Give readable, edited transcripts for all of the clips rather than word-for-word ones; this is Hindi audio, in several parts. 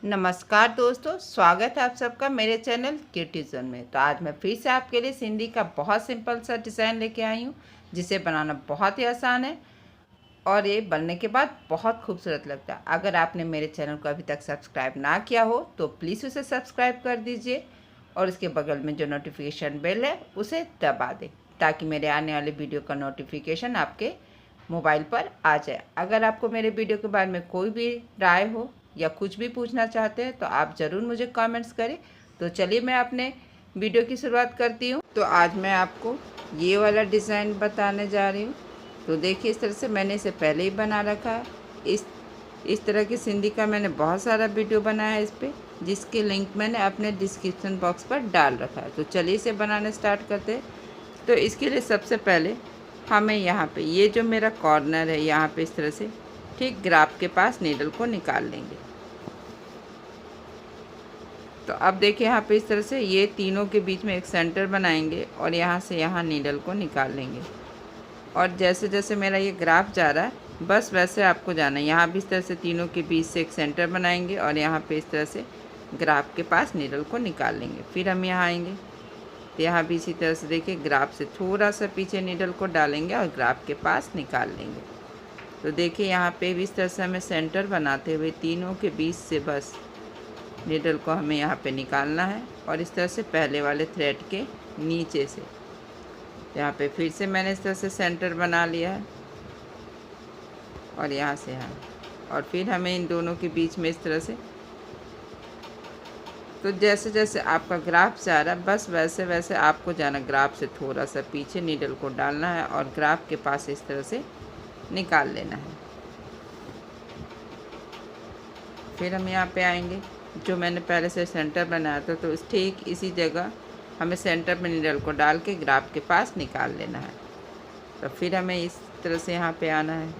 नमस्कार दोस्तों, स्वागत है आप सबका मेरे चैनल क्यूटी जोन में। तो आज मैं फिर से आपके लिए सिंधी का बहुत सिंपल सा डिज़ाइन लेके आई हूँ, जिसे बनाना बहुत ही आसान है और ये बनने के बाद बहुत खूबसूरत लगता है। अगर आपने मेरे चैनल को अभी तक सब्सक्राइब ना किया हो तो प्लीज़ उसे सब्सक्राइब कर दीजिए और इसके बगल में जो नोटिफिकेशन बेल है उसे दबा दें, ताकि मेरे आने वाले वीडियो का नोटिफिकेशन आपके मोबाइल पर आ जाए। अगर आपको मेरे वीडियो के बारे में कोई भी राय हो या कुछ भी पूछना चाहते हैं तो आप ज़रूर मुझे कमेंट्स करें। तो चलिए मैं अपने वीडियो की शुरुआत करती हूँ। तो आज मैं आपको ये वाला डिज़ाइन बताने जा रही हूँ। तो देखिए, इस तरह से मैंने इसे पहले ही बना रखा है। इस तरह की सिंधी का मैंने बहुत सारा वीडियो बनाया है इस पर, जिसके लिंक मैंने अपने डिस्क्रिप्शन बॉक्स पर डाल रखा है। तो चलिए इसे बनाने स्टार्ट करते हैं। तो इसके लिए सबसे पहले हमें यहाँ पे ये जो मेरा कॉर्नर है, यहाँ पे इस तरह से ठीक ग्राफ के पास नीडल को निकाल लेंगे। तो अब देखिए, यहाँ पे इस तरह से ये तीनों के बीच में एक सेंटर बनाएंगे और यहाँ से यहाँ नीडल को निकाल लेंगे। और जैसे जैसे मेरा ये ग्राफ जा रहा है, बस वैसे आपको जाना है। यहाँ भी इस तरह से तीनों के बीच से एक सेंटर बनाएंगे और यहाँ पे इस तरह से ग्राफ के पास नीडल को निकाल लेंगे। फिर हम यहाँ आएंगे तो यहाँ भी इसी तरह से देखिए, ग्राफ से थोड़ा सा पीछे नीडल को डालेंगे और ग्राफ के पास निकाल लेंगे। तो देखिए, यहाँ पे भी इस तरह से हमें सेंटर बनाते हुए तीनों के बीच से बस नीडल को हमें यहाँ पे निकालना है और इस तरह से पहले वाले थ्रेड के नीचे से यहाँ पे फिर से मैंने इस तरह से सेंटर बना लिया है और यहाँ से यहाँ, और फिर हमें इन दोनों के बीच में इस तरह से, तो जैसे जैसे आपका ग्राफ जा रहा है बस वैसे वैसे आपको जाना। ग्राफ से थोड़ा सा पीछे नीडल को डालना है और ग्राफ के पास इस तरह से निकाल लेना है। फिर हम यहाँ पे आएंगे, जो मैंने पहले से सेंटर बनाया था, तो ठीक इसी जगह हमें सेंटर में नीडल को डाल के ग्राफ के पास निकाल लेना है। तो फिर हमें इस तरह से यहाँ पे आना है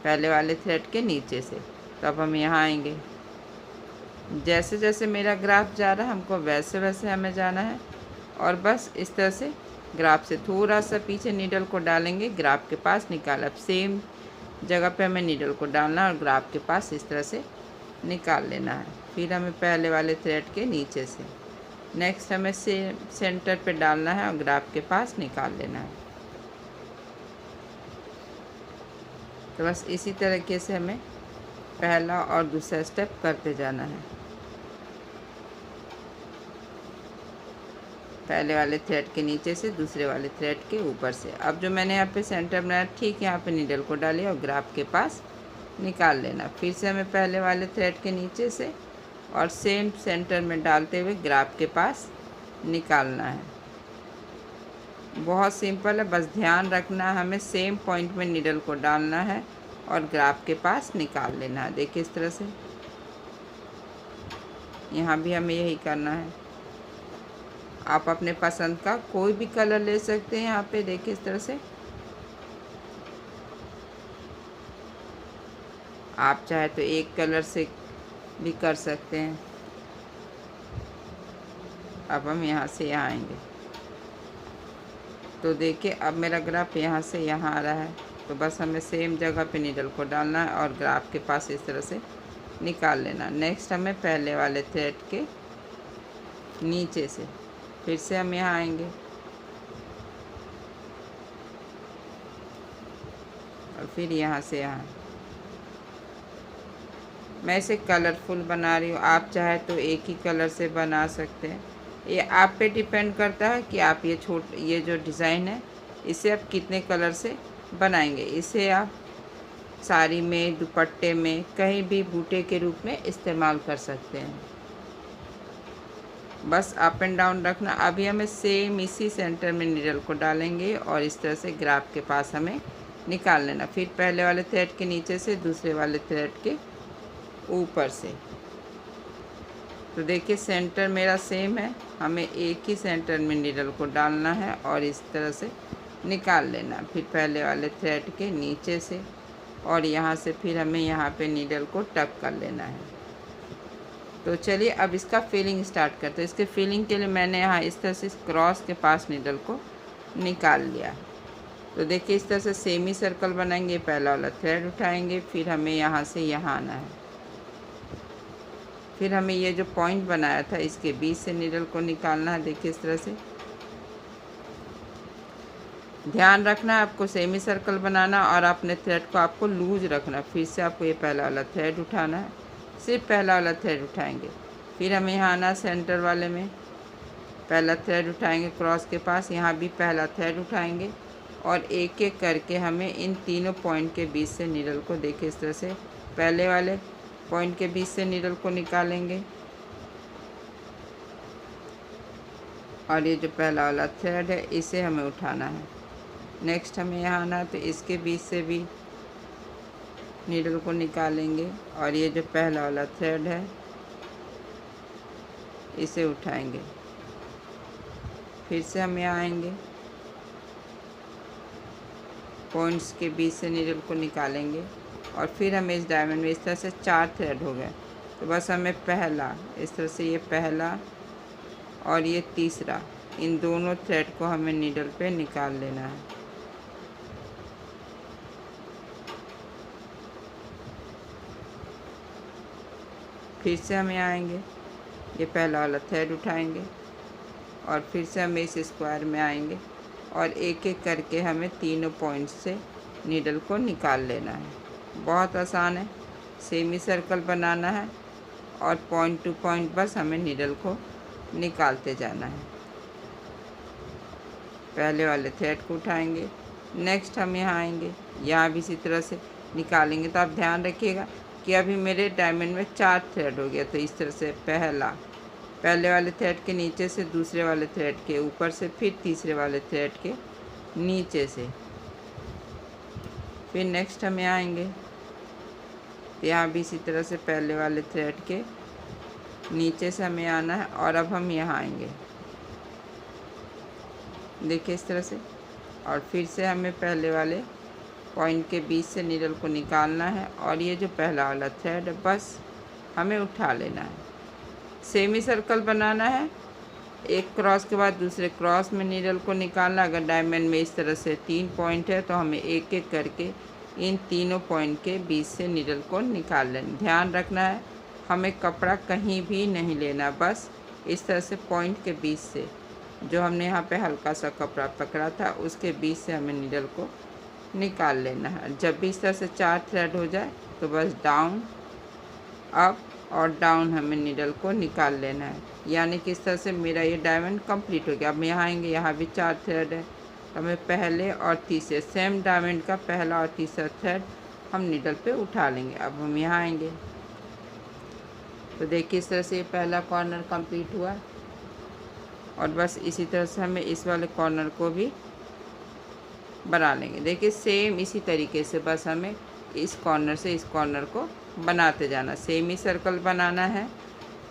पहले वाले थ्रेड के नीचे से। तो अब हम यहाँ आएंगे, जैसे जैसे मेरा ग्राफ जा रहा है हमको वैसे वैसे हमें जाना है और बस इस तरह से ग्राफ से थोड़ा सा पीछे नीडल को डालेंगे, ग्राफ के पास निकाल। अब सेम जगह पे हमें नीडल को डालना है और ग्राफ के पास इस तरह से निकाल लेना है। फिर हमें पहले वाले थ्रेड के नीचे से नेक्स्ट हमें सेंटर पे डालना है और ग्राफ के पास निकाल लेना है। तो बस इसी तरीके से हमें पहला और दूसरा स्टेप करते जाना है, पहले वाले थ्रेड के नीचे से दूसरे वाले थ्रेड के ऊपर से। अब जो मैंने यहाँ पे सेंटर बनाया, ठीक यहाँ पे नीडल को डालिए और ग्राफ के पास निकाल लेना। फिर से हमें पहले वाले थ्रेड के नीचे से और सेम सेंटर में डालते हुए ग्राफ के पास निकालना है। बहुत सिंपल है, बस ध्यान रखना है हमें सेम पॉइंट में नीडल को डालना है और ग्राफ के पास निकाल लेना है। देखिए इस तरह से यहाँ भी हमें यही करना है। आप अपने पसंद का कोई भी कलर ले सकते हैं। यहाँ पे देखिए इस तरह से आप चाहे तो एक कलर से भी कर सकते हैं। अब हम यहाँ से यहाँ आएंगे तो देखिए, अब मेरा ग्राफ यहाँ से यहाँ आ रहा है। तो बस हमें सेम जगह पे नीडल को डालना है और ग्राफ के पास इस तरह से निकाल लेना। नेक्स्ट हमें पहले वाले थ्रेड के नीचे से फिर से हम यहाँ आएंगे और फिर यहाँ से यहाँ। मैं इसे कलरफुल बना रही हूँ, आप चाहे तो एक ही कलर से बना सकते हैं। ये आप पे डिपेंड करता है कि आप ये जो डिज़ाइन है इसे आप कितने कलर से बनाएंगे। इसे आप साड़ी में, दुपट्टे में, कहीं भी बूटे के रूप में इस्तेमाल कर सकते हैं। बस अप एंड डाउन रखना। अभी हमें सेम इसी सेंटर में नीडल को डालेंगे और इस तरह से ग्राफ के पास हमें निकाल लेना। फिर पहले वाले थ्रेड के नीचे से दूसरे वाले थ्रेड के ऊपर से। तो देखिए सेंटर मेरा सेम है, हमें एक ही सेंटर में नीडल को डालना है और इस तरह से निकाल लेना। फिर पहले वाले थ्रेड के नीचे से और यहाँ से फिर हमें यहाँ पे नीडल को टक कर लेना है। तो चलिए अब इसका फिलिंग स्टार्ट करते हैं। इसके फिलिंग के लिए मैंने यहाँ इस तरह से क्रॉस के पास नीडल को निकाल लिया। तो देखिए इस तरह से सेमी सर्कल बनाएंगे, पहला वाला थ्रेड उठाएंगे, फिर हमें यहाँ से यहाँ आना है, फिर हमें ये जो पॉइंट बनाया था इसके बीच से नीडल को निकालना है। देखिए इस तरह से ध्यान रखना है आपको सेमी सर्कल बनाना और अपने थ्रेड को आपको लूज रखना। फिर से आपको ये पहला वाला थ्रेड उठाना है, सिर्फ पहला वाला थ्रेड उठाएंगे। फिर हमें यहाँ आना सेंटर वाले में, पहला थ्रेड उठाएंगे क्रॉस के पास, यहाँ भी पहला थ्रेड उठाएंगे और एक एक करके हमें इन तीनों पॉइंट के बीच से नीडल को, देखिए इस तरह से पहले वाले पॉइंट के बीच से नीडल को निकालेंगे और ये जो पहला वाला थ्रेड है इसे हमें उठाना है। नेक्स्ट हमें यहाँ आना है तो इसके बीच से भी नीडल को निकालेंगे और ये जो पहला वाला थ्रेड है इसे उठाएंगे। फिर से हम यहाँ आएंगे, पॉइंट्स के बीच से नीडल को निकालेंगे और फिर हमें इस डायमंड में इस तरह से 4 थ्रेड हो गए। तो बस हमें पहला, इस तरह से ये पहला और ये तीसरा, इन दोनों थ्रेड को हमें नीडल पे निकाल लेना है। फिर से हम यहाँ आएंगे, ये पहला वाला थ्रेड उठाएंगे और फिर से हम इस स्क्वायर में आएंगे और एक एक करके हमें तीनों पॉइंट से नीडल को निकाल लेना है। बहुत आसान है, सेमी सर्कल बनाना है और पॉइंट टू पॉइंट बस हमें नीडल को निकालते जाना है। पहले वाले थ्रेड को उठाएंगे, नेक्स्ट हम यहाँ आएंगे, यहाँ भी इसी तरह से निकालेंगे। तो आप ध्यान रखिएगा कि अभी मेरे डायमंड में 4 थ्रेड हो गया। तो इस तरह से पहले वाले थ्रेड के नीचे से, दूसरे वाले थ्रेड के ऊपर से, फिर तीसरे वाले थ्रेड के नीचे से, फिर नेक्स्ट हम यहाँ आएंगे, यहाँ भी इसी तरह से पहले वाले थ्रेड के नीचे से हमें आना है और अब हम यहाँ आएंगे, देखिए इस तरह से, और फिर से हमें पहले वाले पॉइंट के बीच से नीडल को निकालना है और ये जो पहला वाला थ्रेड है बस हमें उठा लेना है। सेमी सर्कल बनाना है, एक क्रॉस के बाद दूसरे क्रॉस में नीडल को निकालना। अगर डायमंड में इस तरह से 3 पॉइंट है तो हमें एक एक करके इन तीनों पॉइंट के बीच से नीडल को निकाल लेना। ध्यान रखना है हमें कपड़ा कहीं भी नहीं लेना, बस इस तरह से पॉइंट के बीच से, जो हमने यहाँ पे हल्का सा कपड़ा पकड़ा था उसके बीच से हमें नीडल को निकाल लेना है। जब भी इस तरह से 4 थ्रेड हो जाए तो बस डाउन, अप और डाउन हमें नीडल को निकाल लेना है। यानी कि इस तरह से मेरा ये डायमंड कंप्लीट हो गया। अब यहाँ आएंगे, यहाँ भी 4 थ्रेड है तो हमें पहले और तीसरे सेम डायमंड का पहला और तीसरा थ्रेड हम नीडल पे उठा लेंगे। अब हम यहाँ आएंगे तो देखिए इस तरह से ये पहला कॉर्नर कंप्लीट हुआ और बस इसी तरह से हमें इस वाले कॉर्नर को भी बना लेंगे। देखिए सेम इसी तरीके से बस हमें इस कॉर्नर से इस कॉर्नर को बनाते जाना। सेम ही सर्कल बनाना है,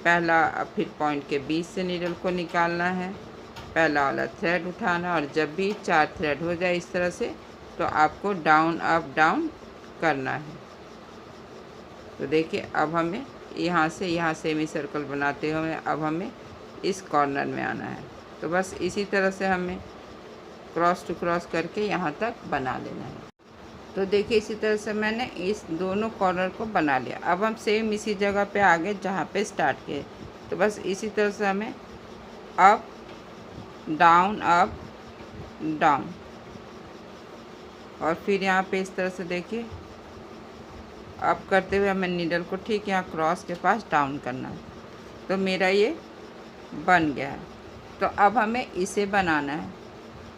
पहला फिर पॉइंट के बीच से नीडल को निकालना है, पहला वाला थ्रेड उठाना और जब भी 4 थ्रेड हो जाए इस तरह से तो आपको डाउन अप डाउन करना है। तो देखिए अब हमें यहाँ से यहाँ सेमी सर्कल बनाते हुए अब हमें इस कॉर्नर में आना है। तो बस इसी तरह से हमें क्रॉस टू क्रॉस करके यहाँ तक बना लेना है। तो देखिए इसी तरह से मैंने इस दोनों कॉर्नर को बना लिया। अब हम सेम इसी जगह पे आगे जहाँ पे स्टार्ट किए, तो बस इसी तरह से हमें अप डाउन और फिर यहाँ पे इस तरह से देखिए अप करते हुए हमें नीडल को ठीक यहाँ क्रॉस के पास डाउन करना है। तो मेरा ये बन गया है। तो अब हमें इसे बनाना है।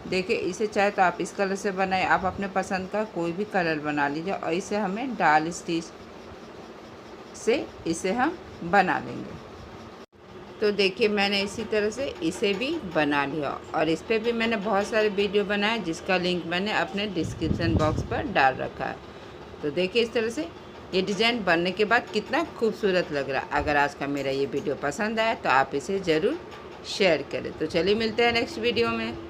देखिए इसे चाहे तो आप इस कलर से बनाए, आप अपने पसंद का कोई भी कलर बना लीजिए और इसे हमें डाल स्टिच से इसे हम बना लेंगे। तो देखिए मैंने इसी तरह से इसे भी बना लिया और इस पर भी मैंने बहुत सारे वीडियो बनाए जिसका लिंक मैंने अपने डिस्क्रिप्शन बॉक्स पर डाल रखा है। तो देखिए इस तरह से ये डिज़ाइन बनने के बाद कितना खूबसूरत लग रहा है। अगर आज का मेरा ये वीडियो पसंद आया तो आप इसे ज़रूर शेयर करें। तो चलिए मिलते हैं नेक्स्ट वीडियो में।